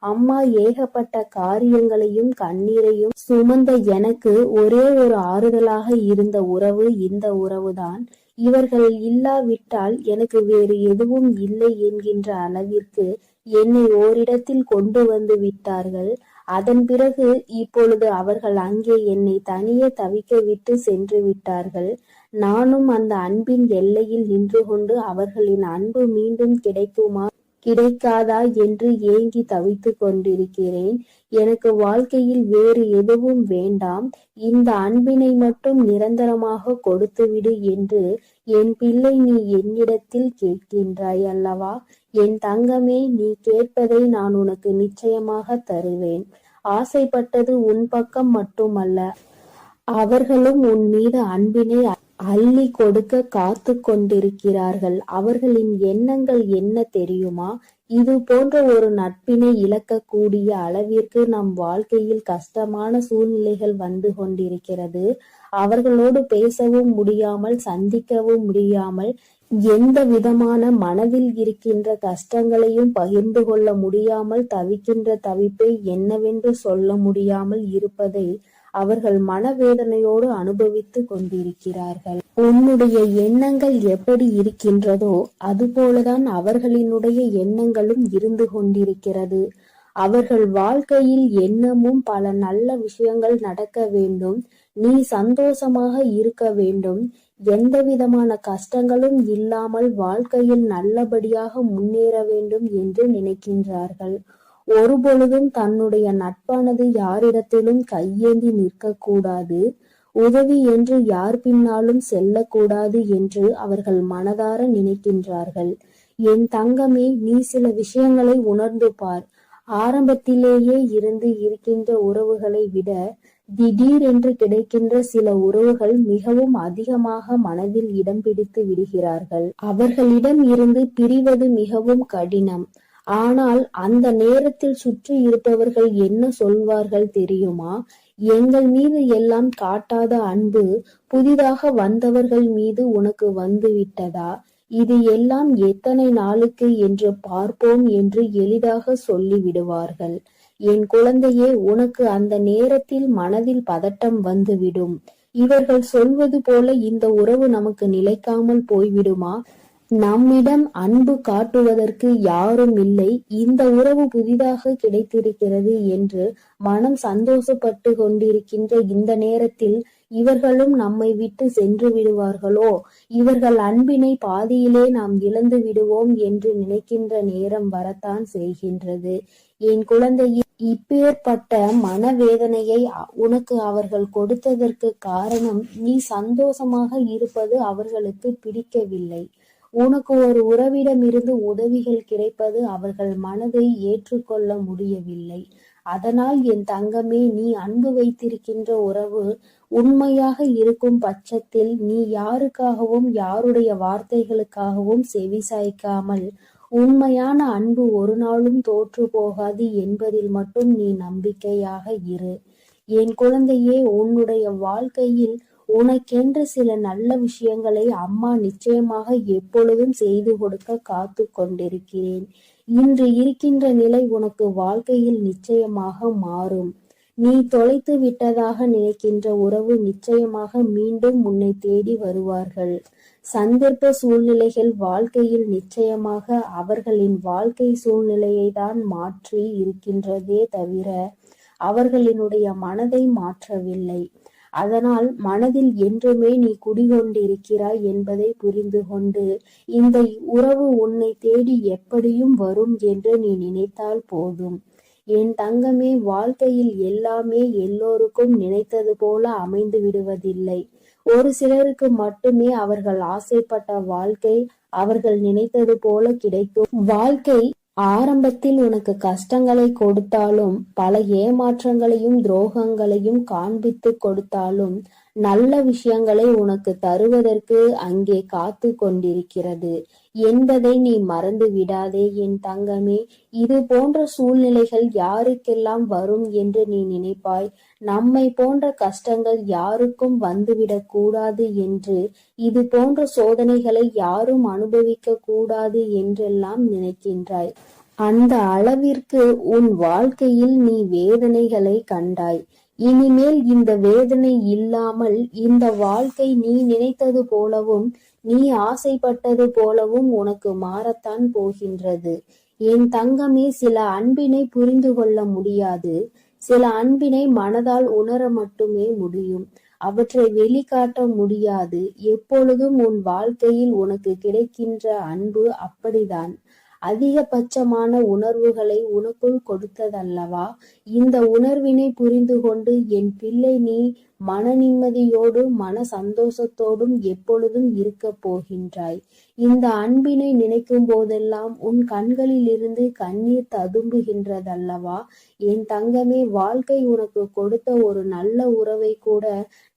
அம்மா ஏகப்பட்ட காரியங்களையும் கண்ணீரையும் சுமந்த எனக்கு ஒரே ஒரு ஆறுதலாக இருந்த உறவு இந்த உறவுதான். இவர்கள் இல்லாவிட்டால் எனக்கு வேறு எதுவும் இல்லை என்கின்ற அளவிற்கு என்னை ஓரிடத்தில் கொண்டு வந்து விட்டார்கள். அதன் பிறகு இப்பொழுது அவர்கள் அங்கே என்னை தனியே தவிக்க விட்டு சென்று விட்டார்கள். நானும் அந்த அன்பின் எல்லையில் நின்று கொண்டு அவர்களின் அன்பு மீண்டும் கிடைக்குமா கிடைக்காதா என்று ஏங்கி தவித்துக் கொண்டிருக்கிறேன். எனக்கு வாழ்க்கையில் வேறு எதுவும் வேண்டாம், இந்த அன்பினை மட்டும் நிரந்தரமாக கொடுத்துவிடு என்று என் பிள்ளை நீ என்னிடத்தில் கேட்கின்றாய் அல்லவா? என் தங்கமே, நீ கேட்பதை நான் உனக்கு நிச்சயமாக தருவேன். ஆசைப்பட்டது உன் பக்கம் மட்டுமல்ல, அவர்களும் உன் மீது அன்பினை அள்ளி கொடுக்க காத்து கொண்டிருக்கிறார்கள். அவர்களின் எண்ணங்கள் என்ன தெரியுமா? இது போன்ற ஒரு நட்பினை இழக்கக்கூடிய அளவிற்கு நம் வாழ்க்கையில் கஷ்டமான சூழ்நிலைகள் வந்து கொண்டிருக்கிறது. அவர்களோடு பேசவும் முடியாமல், சந்திக்கவும் முடியாமல், எந்த விதமான மனதில் இருக்கின்ற கஷ்டங்களையும் பகிர்ந்து கொள்ள முடியாமல் தவிக்கின்ற தவிப்பை என்னவென்று சொல்ல முடியாமல் இருப்பதை அவர்கள் மனவேதனையோடு அனுபவித்து கொண்டிருக்கிறார்கள். உன்னுடைய எண்ணங்கள் எப்படி இருக்கின்றதோ அதுபோலதான் அவர்களினுடைய எண்ணங்களும் இருந்து கொண்டிருக்கிறது. அவர்கள் வாழ்க்கையில் எண்ணமும் பல நல்ல விஷயங்கள் நடக்க வேண்டும், நீ சந்தோஷமாக இருக்க வேண்டும், எந்த விதமான கஷ்டங்களும் இல்லாமல் வாழ்க்கையில் நல்லபடியாக முன்னேற வேண்டும் என்று நினைக்கின்றார்கள். ஒருபொழுதும் தன்னுடைய நட்பானது யாரிடத்திலும் கையேந்தி நிற்கக்கூடாது, உதவி என்று யார் பின்னாலும் செல்லக்கூடாது என்று அவர்கள் மனதார நினைக்கின்றார்கள். என் தங்கமே, நீ சில விஷயங்களை உணர்ந்து பார். ஆரம்பத்திலேயே இருந்து இருக்கின்ற உறவுகளை விட திடீரென்று கிடைக்கின்ற சில உறவுகள் மிகவும் அதிகமாக மனதில் இடம் பிடித்து விடுகிறார்கள். அவர்களிடம் இருந்து பிரிவது மிகவும் கடினம். ஆனால் அந்த நேரத்தில் சுற்றி இருப்பவர்கள் என்ன சொல்வார்கள் தெரியுமா? எங்கள் மீது எல்லாம் காட்டாத அன்பு புதிதாக வந்தவர்கள் மீது உனக்கு வந்து விட்டதா? இது எல்லாம் எத்தனை நாளுக்கு என்று பார்ப்போம் என்று எளிதாக சொல்லி விடுவார்கள். என் குழந்தையே, உனக்கு அந்த நேரத்தில் மனதில் பதட்டம் வந்துவிடும். இவர்கள் சொல்வது போல இந்த உறவு நமக்கு நிலைக்காமல் போய்விடுமா? நம்மிடம் அன்பு காட்டுவதற்கு யாரும் இல்லை, இந்த உறவு புதிதாக கிடைத்திருக்கிறது என்று மனம் சந்தோஷப்பட்டு கொண்டிருக்கின்ற இந்த நேரத்தில் இவர்களும் நம்மை விட்டு சென்று விடுவார்களோ, இவர்கள் அன்பினை பாதியிலே நாம் இழந்து விடுவோம் என்று நினைக்கின்ற நேரம் வரத்தான் செய்கின்றது. என் குழந்தையே, இப்பேற்பட்ட மனவேதனையை உனக்கு அவர்கள் கொடுத்ததற்கு காரணம் நீ சந்தோஷமாக இருப்பது அவர்களுக்கு பிடிக்கவில்லை. உனக்கு ஒரு உறவிடமிருந்து உதவிகள் கிடைப்பது அவர்கள் மனதை ஏற்றுக்கொள்ள முடியவில்லை. அதனால் என் தங்கமே, நீ அன்பு வைத்திருக்கின்ற உறவு உண்மையாக இருக்கும் பட்சத்தில் நீ யாருக்காகவும் யாருடைய வார்த்தைகளுக்காகவும் செவிசாய்க்காமல் உண்மையான அன்பு ஒரு நாளும் தோற்று போகாது என்பதில் மட்டும் நீ நம்பிக்கையாக இரு. என் குழந்தையே, உன்னுடைய வாழ்க்கையில் உனக்கென்று சில நல்ல விஷயங்களை அம்மா நிச்சயமாக எப்பொழுதும் செய்து கொடுக்க காத்து கொண்டிருக்கிறேன். இன்று இருக்கின்ற நிலை உனக்கு வாழ்க்கையில் நிச்சயமாக மாறும். நீ தொலைத்து விட்டதாக நினைக்கின்ற உறவு நிச்சயமாக மீண்டும் உன்னை தேடி வருவார்கள். சந்தர்ப்ப சூழ்நிலைகள் வாழ்க்கையில் நிச்சயமாக அவர்களின் வாழ்க்கை சூழ்நிலையை தான் மாற்றி இருக்கின்றதே தவிர அவர்களினுடைய மனதை மாற்றவில்லை. அதனால் மனதில் என்றுமே நீ குடிகொண்டிருக்கிறாய் என்பதை புரிந்து கொண்டு இந்த உறவு உன்னை தேடி எப்படியும் வரும் என்று நீ நினைத்தால் போதும். என் தங்கமே, வாழ்க்கையில் எல்லாமே எல்லோருக்கும் நினைத்தது போல அமைந்து விடுவதில்லை. ஒரு சிலருக்கு மட்டுமே அவர்கள் ஆசைப்பட்ட வாழ்க்கை அவர்கள் நினைத்தது போல கிடைக்கும். வாழ்க்கை ஆரம்பத்தில் உனக்கு கஷ்டங்களை கொடுத்தாலும், பல ஏமாற்றங்களையும் துரோகங்களையும் காண்பித்து கொடுத்தாலும், நல்ல விஷயங்களை உனக்கு தருவதற்கு அங்கே காத்து கொண்டிருக்கிறது என்பதை நீ மறந்து விடாதே என் தங்கமே. இது போன்ற சூழ்நிலைகள் யாருக்கெல்லாம் வரும் என்று நீ நினைப்பாய்? நம்மை போன்ற கஷ்டங்கள் யாருக்கும் வந்துவிடக் கூடாது என்று, இது போன்ற சோதனைகளை யாரும் அனுபவிக்க கூடாது என்றெல்லாம் நினைக்கின்றாய். அந்த அளவிற்கு உன் வாழ்க்கையில் நீ வேதனைகளை கண்டாய். இனிமேல் இந்த வேதனை இல்லாமல் இந்த வாழ்க்கை நீ நினைத்தது போலவும் நீ ஆசைப்பட்டது போலவும் உனக்கு மாறத்தான் போகின்றது. என் தங்கமே, சில அன்பினை புரிந்து கொள்ள முடியாது, சில அன்பினை மனதால் உணர மட்டுமே முடியும். அவற்றை வெளிக்காட்ட முடியாது. எப்பொழுதும் உன் வாழ்க்கையில் உனக்கு கிடைக்கின்ற அன்பு அப்படித்தான். அதிகபட்சமான உணர்வுகளை உனக்குள் கொடுத்ததல்லவா? இந்த உணர்வினை புரிந்து கொண்டு என் பிள்ளை நீ மன நிம்மதியோடும் மன சந்தோஷத்தோடும் எப்பொழுதும் இருக்கப் போகின்றாய். இந்த அன்பினை நினைக்கும் போதெல்லாம் உன் கண்களில் இருந்து கண்ணீர் ததும்புகின்றதல்லவா? என் தங்கமே, வாழ்க்கை உனக்கு கொடுத்த ஒரு நல்ல உறவை கூட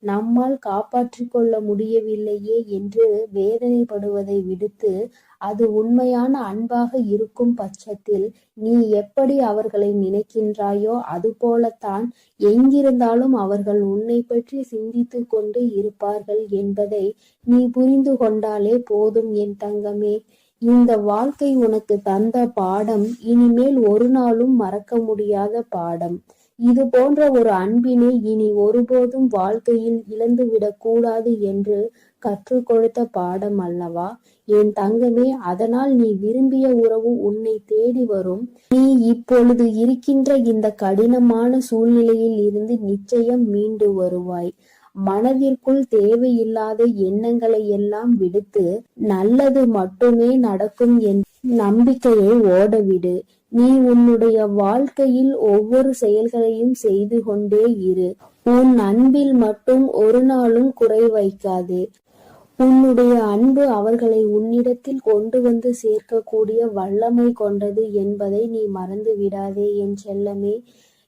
நம்மால் காப்பாற்றிக் கொள்ள முடியவில்லையே என்று வேதனைப்படுவதை விடுத்து, அது உண்மையான அன்பாக இருக்கும் பட்சத்தில் நீ எப்படி அவர்களை நினைக்கின்றாயோ அதுபோலத்தான் எங்கிருந்தாலும் அவர்கள் உன்னை பற்றி சிந்தித்து கொண்டு இருப்பார்கள் என்பதை நீ புரிந்து கொண்டாலே போதும் என் தங்கமே. இந்த வாழ்க்கை உனக்கு தந்த பாடம் இனிமேல் ஒரு நாளும் மறக்க முடியாத பாடம். இது போன்ற ஒரு அன்பினை இனி ஒருபோதும் வாழ்க்கையில் இழந்துவிடக் கூடாது என்று கற்றுக் கொடுத்த பாடம் அல்லவா என் தங்கமே? அதனால் நீ விரும்பிய உறவு உன்னை தேடி வரும். நீ இப்பொழுது இருக்கின்ற இந்த கடினமான சூழ்நிலையில் இருந்து நிச்சயம் மீண்டு வருவாய். மனதிற்குள் தேவையில்லாத எண்ணங்களை எல்லாம் விடுத்து நல்லது மட்டுமே நடக்கும் என்ற நம்பிக்கையை ஓடவிடு. நீ உன்னுடைய வாழ்க்கையில் ஒவ்வொரு செயல்களையும் செய்து கொண்டே இரு. உன் அன்பில் மட்டும் ஒரு நாளும் குறை வைக்காதே. உன்னுடைய அன்பு அவர்களை உன்னிடத்தில் கொண்டு வந்து சேர்க்கக்கூடிய வல்லமை கொண்டது என்பதை நீ மறந்து விடாதே என் செல்லமே,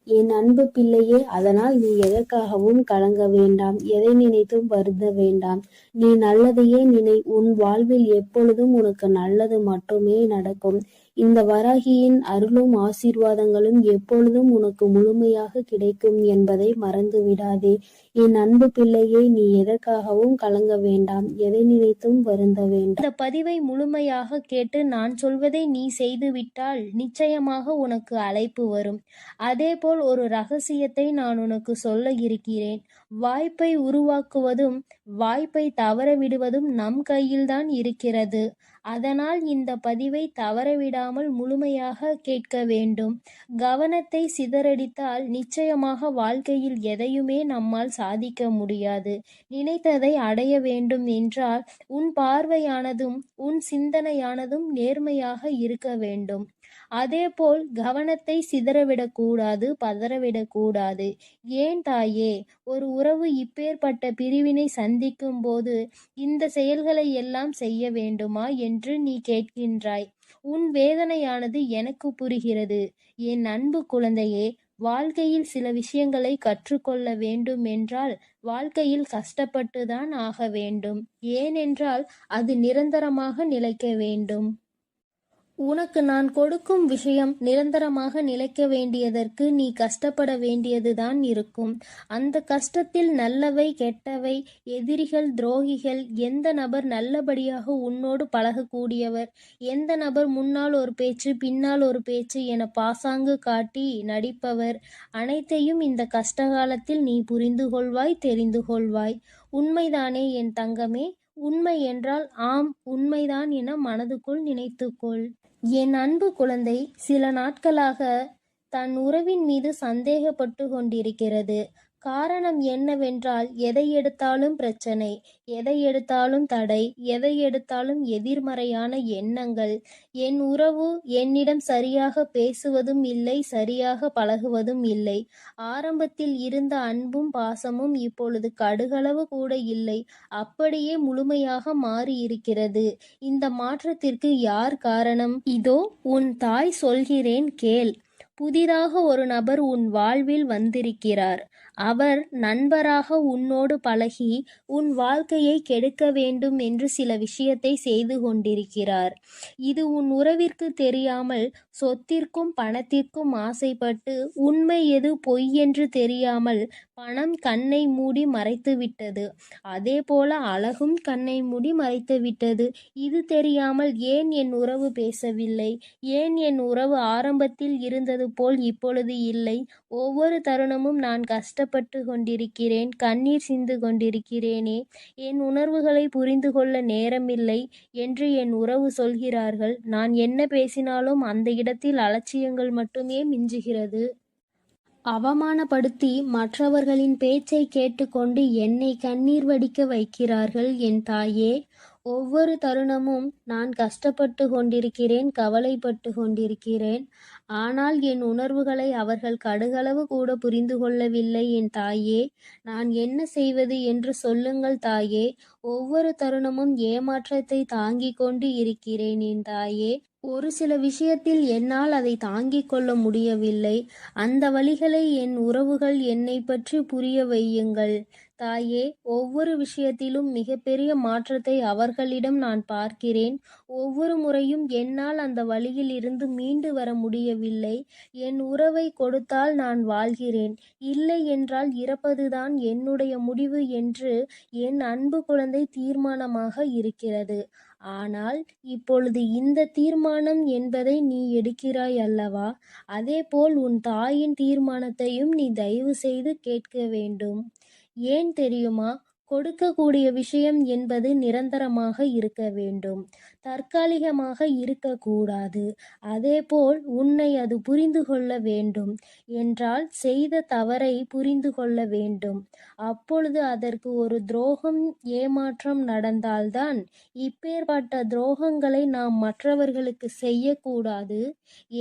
என் அன்பு பிள்ளையே. அதனால் நீ எதற்காகவும் கலங்க வேண்டாம், எதை நினைத்தும் வருந்த வேண்டாம். நீ நல்லதையே நினை. உன் வாழ்வில் எப்பொழுதும் உனக்கு நல்லது மட்டுமே நடக்கும். இந்த வராகியின் அருளும் ஆசீர்வாதங்களும் எப்பொழுதும் உனக்கு முழுமையாக கிடைக்கும் என்பதை மறந்து விடாதே என் அன்பு பிள்ளையே. நீ எதற்காகவும் கலங்க வேண்டாம், எதை நினைத்தும் வருந்த வேண்டாம். இந்த பதிவை முழுமையாக கேட்டு நான் சொல்வதை நீ செய்துவிட்டால் நிச்சயமாக உனக்கு அழைப்பு வரும். அதேபோல் ஒரு ரகசியத்தை நான் உனக்கு சொல்ல இருக்கிறேன். வாய்ப்பை உருவாக்குவதும் வாய்ப்பை தவற விடுவதும் நம் கையில்தான் இருக்கிறது. அதனால் இந்த பதிவை தவறவிடாமல் முழுமையாக கேட்க வேண்டும். கவனத்தை சிதறடித்தால் நிச்சயமாக வாழ்க்கையில் எதையுமே நம்மால் சாதிக்க முடியாது. நினைத்ததை அடைய வேண்டும் என்றால் உன் பார்வையானதும் உன் சிந்தனையானதும் நேர்மையாக இருக்க வேண்டும். அதேபோல் கவனத்தை சிதறவிடக்கூடாது, பதறவிடக்கூடாது. ஏன் தாயே, ஒரு உறவு இப்பேற்பட்ட பிரிவினை சந்திக்கும் போது இந்த செயல்களை எல்லாம் செய்ய வேண்டுமா என்று நீ கேட்கின்றாய். உன் வேதனையானது எனக்கு புரிகிறது. என் அன்பு குழந்தையே, வாழ்க்கையில் சில விஷயங்களை கற்றுக்கொள்ள வேண்டும் என்றால் வாழ்க்கையில் கஷ்டப்பட்டுதான் ஆக வேண்டும். ஏனென்றால் அது நிரந்தரமாக நிலைக்க வேண்டும். உனக்கு நான் கொடுக்கும் விஷயம் நிரந்தரமாக நிலைக்க வேண்டியதற்கு நீ கஷ்டப்பட வேண்டியதுதான் இருக்கும். அந்த கஷ்டத்தில் நல்லவை கெட்டவை, எதிரிகள் துரோகிகள், எந்த நபர் நல்லபடியாக உன்னோடு பழகக்கூடியவர், எந்த நபர் முன்னால் ஒரு பேச்சு பின்னால் ஒரு பேச்சு என பாசாங்கு காட்டி நடிப்பவர், அனைத்தையும் இந்த கஷ்டகாலத்தில் நீ புரிந்து கொள்வாய், தெரிந்து கொள்வாய். உண்மைதானே என் தங்கமே? உண்மை என்றால் ஆம், உண்மைதான் என மனதுக்குள் நினைத்துக்கொள். என் அன்பு குழந்தை சில நாட்களாக தன் உறவின் மீது சந்தேகப்பட்டு கொண்டிருக்கிறது. காரணம் என்னவென்றால் எதை எடுத்தாலும் பிரச்சனை, எதை எடுத்தாலும் தடை, எதை எடுத்தாலும் எதிர்மறையான எண்ணங்கள். என் உறவு என்னிடம் சரியாக பேசுவதும் இல்லை, சரியாக பழகுவதும் இல்லை. ஆரம்பத்தில் இருந்த அன்பும் பாசமும் இப்பொழுது கடுகளவு கூட இல்லை, அப்படியே முழுமையாக மாறி இருக்கிறது. இந்த மாற்றத்திற்கு யார் காரணம்? இதோ உன் தாய் சொல்கிறேன் கேள். புதிதாக ஒரு நபர் உன் வாழ்வில் வந்திருக்கிறார். அவர் நண்பராக உன்னோடு பழகி உன் வாழ்க்கையை கெடுக்க வேண்டும் என்று சில விஷயத்தை செய்து கொண்டிருக்கிறார். இது உன் உறவிற்கு தெரியாமல் சொத்திற்கும் பணத்திற்கும் ஆசைப்பட்டு உண்மை எது பொய் என்று தெரியாமல் பணம் கண்ணை மூடி மறைத்து விட்டது. அதே போல அழகும் கண்ணை மூடி மறைத்து விட்டது. இது தெரியாமல் ஏன் என் உறவு பேசவில்லை, ஏன் என் உறவு ஆரம்பத்தில் இருந்தது போல் இப்பொழுது இல்லை, ஒவ்வொரு தருணமும் நான் கஷ்டப்பட்டு கொண்டிருக்கிறேன், கண்ணீர் சிந்து கொண்டிருக்கிறேனே, என் உணர்வுகளை புரிந்து கொள்ள நேரமில்லை என்று என் உறவு சொல்கிறார்கள். நான் என்ன பேசினாலும் அந்த இடத்தில் அலட்சியங்கள் மட்டுமே மிஞ்சுகிறது. அவமானப்படுத்தி மற்றவர்களின் பேச்சை கேட்டுக்கொண்டு என்னை கண்ணீர் வடிக்க வைக்கிறார்கள் என் தாயே. ஒவ்வொரு தருணமும் நான் கஷ்டப்பட்டு கொண்டிருக்கிறேன், கவலைப்பட்டு கொண்டிருக்கிறேன். ஆனால் என் உணர்வுகளை அவர்கள் கடுகளவு கூட புரிந்து கொள்ளவில்லை என் தாயே. நான் என்ன செய்வது என்று சொல்லுங்கள் தாயே. ஒவ்வொரு தருணமும் ஏமாற்றத்தை தாங்கிக் கொண்டு இருக்கிறேன் என் தாயே. ஒரு சில விஷயத்தில் என்னால் அதை தாங்கிக் கொள்ள முடியவில்லை. அந்த வலிகளை என் உறவுகள் என்னை பற்றி புரிய வையுங்கள் தாயே. ஒவ்வொரு விஷயத்திலும் மிகப்பெரிய மாற்றத்தை அவர்களிடம் நான் பார்க்கிறேன். ஒவ்வொரு முறையும் என்னால் அந்த வழியில் இருந்து மீண்டு வர முடியவில்லை. என் உறவை கொடுத்தால் நான் வாழ்கிறேன், இல்லை என்றால் இறப்பதுதான் என்னுடைய முடிவு என்று என் அன்பு குழந்தை தீர்மானமாக இருக்கிறது. ஆனால் இப்பொழுது இந்த தீர்மானம் என்பதை நீ எடுக்கிறாய் அல்லவா? அதேபோல் உன் தாயின் தீர்மானத்தையும் நீ தயவு செய்து கேட்க வேண்டும். ஏன் தெரியுமா? கொடுக்கக்கூடிய விஷயம் என்பது நிரந்தரமாக இருக்க வேண்டும், தற்காலிகமாக இருக்கக்கூடாது. அதேபோல் உன்னை அது புரிந்து கொள்ள வேண்டும் என்றால் செய்த தவறை புரிந்து கொள்ள வேண்டும். அப்பொழுது அதற்கு ஒரு துரோகம், ஏமாற்றம் நடந்தால்தான், இப்பேற்பட்ட துரோகங்களை நாம் மற்றவர்களுக்கு செய்யக்கூடாது,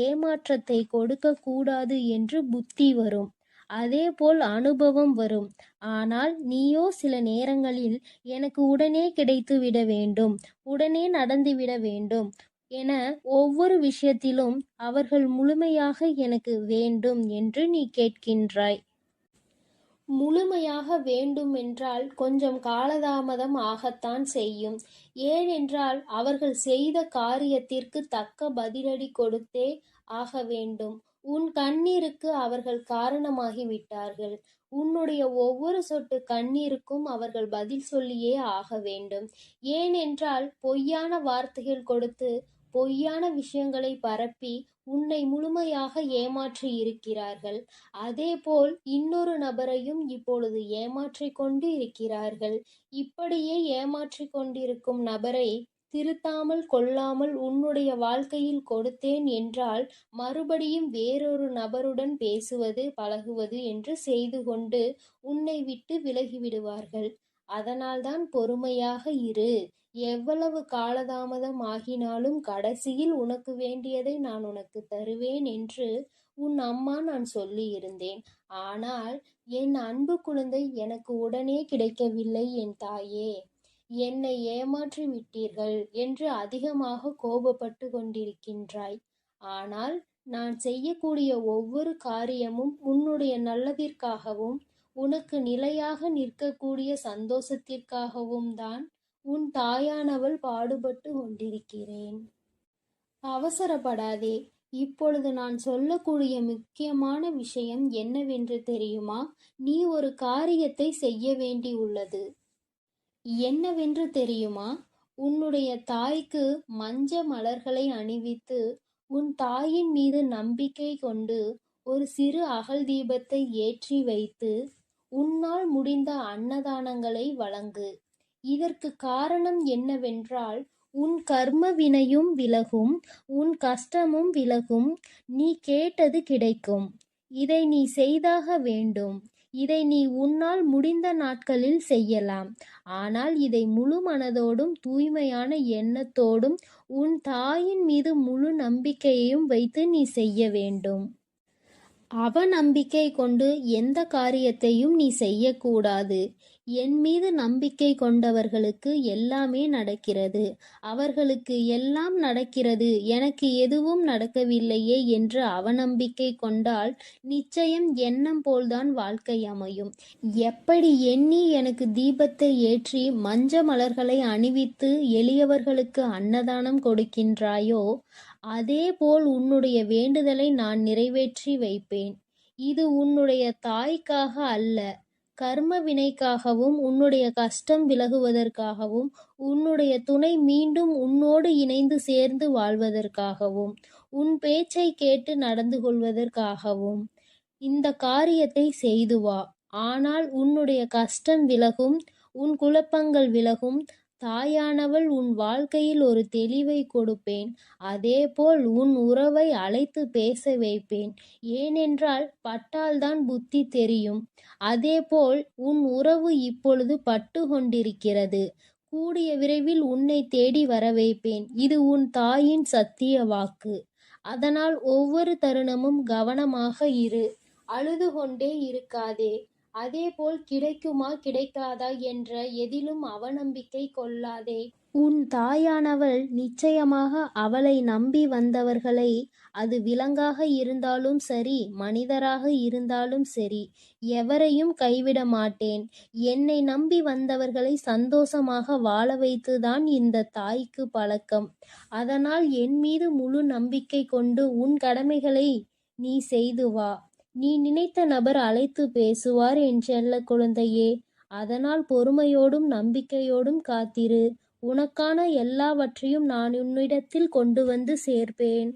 ஏமாற்றத்தை கொடுக்கக்கூடாது என்று புத்தி வரும். அதேபோல் அனுபவம் வரும். ஆனால் நீயோ சில நேரங்களில் எனக்கு உடனே கிடைத்துவிட வேண்டும், உடனே நடந்துவிட வேண்டும் என ஒவ்வொரு விஷயத்திலும் அவர்கள் முழுமையாக எனக்கு வேண்டும் என்று நீ கேட்கின்றாய். முழுமையாக வேண்டுமென்றால் கொஞ்சம் காலதாமதம் ஆகத்தான் செய்யும். ஏனென்றால் அவர்கள் செய்த காரியத்திற்கு தக்க பதிலடி கொடுத்தே ஆக வேண்டும். உன் கண்ணீருக்கு அவர்கள் காரணமாகிவிட்டார்கள். உன்னுடைய ஒவ்வொரு சொட்டு கண்ணீருக்கும் அவர்கள் பதில் சொல்லியே ஆக வேண்டும். ஏனென்றால் பொய்யான வார்த்தைகள் கொடுத்து, பொய்யான விஷயங்களை பரப்பி உன்னை முழுமையாக ஏமாற்றி இருக்கிறார்கள். அதேபோல் இன்னொரு நபரையும் இப்பொழுது ஏமாற்றிக் கொண்டு இருக்கிறார்கள். இப்படியே ஏமாற்றிக் கொண்டிருக்கும் நபரை திருத்தாமல் கொள்ளாமல் உன்னுடைய வாழ்க்கையில் கொடுத்தேன் என்றால் மறுபடியும் வேறொரு நபருடன் பேசுவது, பழகுவது என்று செய்து கொண்டு உன்னை விட்டு விலகிவிடுவார்கள். அதனால்தான் பொறுமையாக இரு. எவ்வளவு காலதாமதம் ஆகினாலும் கடைசியில் உனக்கு வேண்டியதை நான் உனக்கு தருவேன் என்று உன் அம்மா நான் சொல்லியிருந்தேன். ஆனால் என் அன்பு குழந்தை எனக்கு உடனே கிடைக்கவில்லை என் தாயே. என்னை ஏமாற்றி விட்டீர்கள் என்று அதிகமாக கோபப்பட்டு கொண்டிருக்கின்றாய். ஆனால் நான் செய்யக்கூடிய ஒவ்வொரு காரியமும் உன்னுடைய நல்லதிற்காகவும் உனக்கு நிலையாக நிற்கக்கூடிய சந்தோஷத்திற்காகவும் தான் உன் தாயானவள் பாடுபட்டு கொண்டிருக்கிறேன். அவசரப்படாதே. இப்பொழுது நான் சொல்லக்கூடிய முக்கியமான விஷயம் என்னவென்று தெரியுமா? நீ ஒரு காரியத்தை செய்ய வேண்டியுள்ளது. என்னவென்று தெரியுமா? உன்னுடைய தாய்க்கு மஞ்ச மலர்களை அணிவித்து உன் தாயின் மீது நம்பிக்கை கொண்டு ஒரு சிறு அகல் தீபத்தை ஏற்றி வைத்து உன்னால் முடிந்த அன்னதானங்களை வழங்கு. இதற்கு காரணம் என்னவென்றால் உன் கர்ம வினையும் விலகும், உன் கஷ்டமும் விலகும், நீ கேட்டது கிடைக்கும். இதை நீ செய்தாக வேண்டும். இதை நீ உன்னால் முடிந்த நாட்களில் செய்யலாம். ஆனால் இதை முழு மனதோடும் தூய்மையான எண்ணத்தோடும் உன் தாயின் மீது முழு நம்பிக்கையையும் வைத்து நீ செய்ய வேண்டும். அவநம்பிக்கை கொண்டு எந்த காரியத்தையும் நீ செய்யக்கூடாது. என் மீது நம்பிக்கை கொண்டவர்களுக்கு எல்லாமே நடக்கிறது. அவர்களுக்கு எல்லாம் நடக்கிறது, எனக்கு எதுவும் நடக்கவில்லையே என்று அவநம்பிக்கை கொண்டால் நிச்சயம் எண்ணம் போல்தான் வாழ்க்கை அமையும். எப்படி எண்ணி எனக்கு தீபத்தை ஏற்றி மஞ்ச மலர்களை அணிவித்து எளியவர்களுக்கு அன்னதானம் கொடுக்கின்றாயோ, அதேபோல் உன்னுடைய வேண்டுதலை நான் நிறைவேற்றி வைப்பேன். இது உன்னுடைய தாய்க்காக அல்ல, கர்ம வினைக்காகவும் உன்னுடைய கஷ்டம் விலகுவதற்காகவும் உன்னுடைய துணை மீண்டும் உன்னோடு இணைந்து சேர்ந்து வாழ்வதற்காகவும் உன் பேச்சை கேட்டு நடந்து கொள்வதற்காகவும் இந்த காரியத்தை செய்து வா. ஆனால் உன்னுடைய கஷ்டம் விலகும், உன் குழப்பங்கள் விலகும், தாயானவள் உன் வாழ்க்கையில் ஒரு தெளிவை கொடுப்பேன். அதேபோல் உன் உறவை அழைத்து பேச வைப்பேன். ஏனென்றால் பட்டால்தான் புத்தி தெரியும். அதேபோல் உன் உறவு இப்பொழுது பட்டு கொண்டிருக்கிறது. கூடிய விரைவில் உன்னை தேடி வர வைப்பேன். இது உன் தாயின் சத்திய வாக்கு. அதனால் ஒவ்வொரு தருணமும் கவனமாக இரு. அழுது கொண்டே இருக்காதே. அதேபோல் கிடைக்குமா கிடைக்காதா என்ற எதிலும் அவநம்பிக்கை கொள்ளாதே. உன் தாயானவள் நிச்சயமாக அவளை நம்பி வந்தவர்களை, அது விலங்காக இருந்தாலும் சரி, மனிதராக இருந்தாலும் சரி, எவரையும் கைவிட மாட்டேன். என்னை நம்பி வந்தவர்களை சந்தோஷமாக வாழ வைத்துதான் இந்த தாய்க்கு பழக்கம். அதனால் என் மீது முழு நம்பிக்கை கொண்டு உன் கடமைகளை நீ செய்து வா. நீ நினைத்த நபர் அழைத்து பேசுவார் என் செல்ல குழந்தையே. அதனால் பொறுமையோடும் நம்பிக்கையோடும் காத்திரு. உனக்கான எல்லாவற்றையும் நான் உன்னிடத்தில் கொண்டு வந்து சேர்ப்பேன்.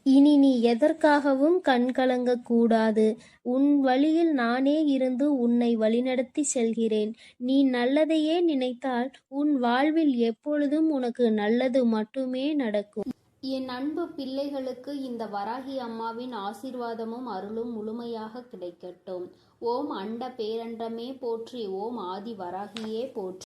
இனி நீ எதற்காகவும் கண்கலங்க கூடாது. உன் வழியில் நானே இருந்து உன்னை வழிநடத்தி செல்கிறேன். நீ நல்லதையே நினைத்தால் உன் வாழ்வில் எப்பொழுதும் உனக்கு நல்லது மட்டுமே நடக்கும். என் அன்பு பிள்ளைகளுக்கு இந்த வராகி அம்மாவின் ஆசீர்வாதமும் அருளும் முழுமையாக கிடைக்கட்டும். ஓம் அண்ட பேரண்டமே போற்றி. ஓம் ஆதி வராகியே போற்றி.